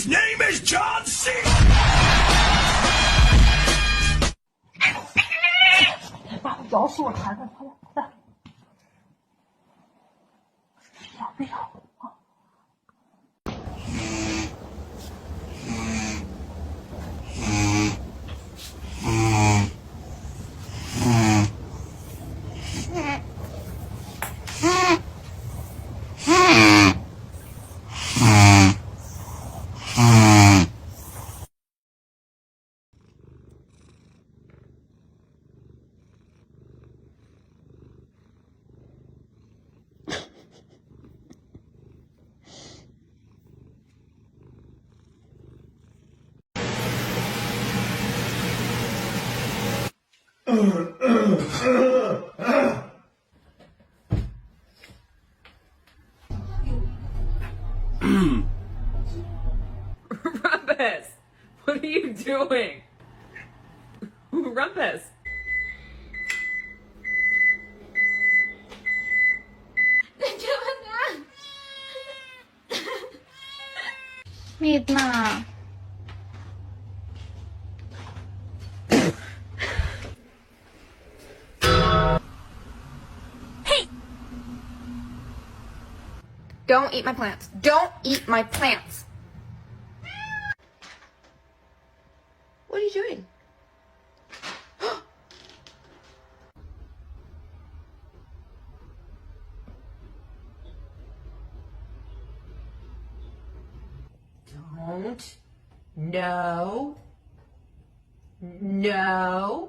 His name is John C. 爸，咬死我馋的，快点，快点！不要啊！Rumpus! What are you doing? Rumpus! มีดน่ะ Don't eat my plants. Don't eat my plants. What are you doing? Don't. No. No.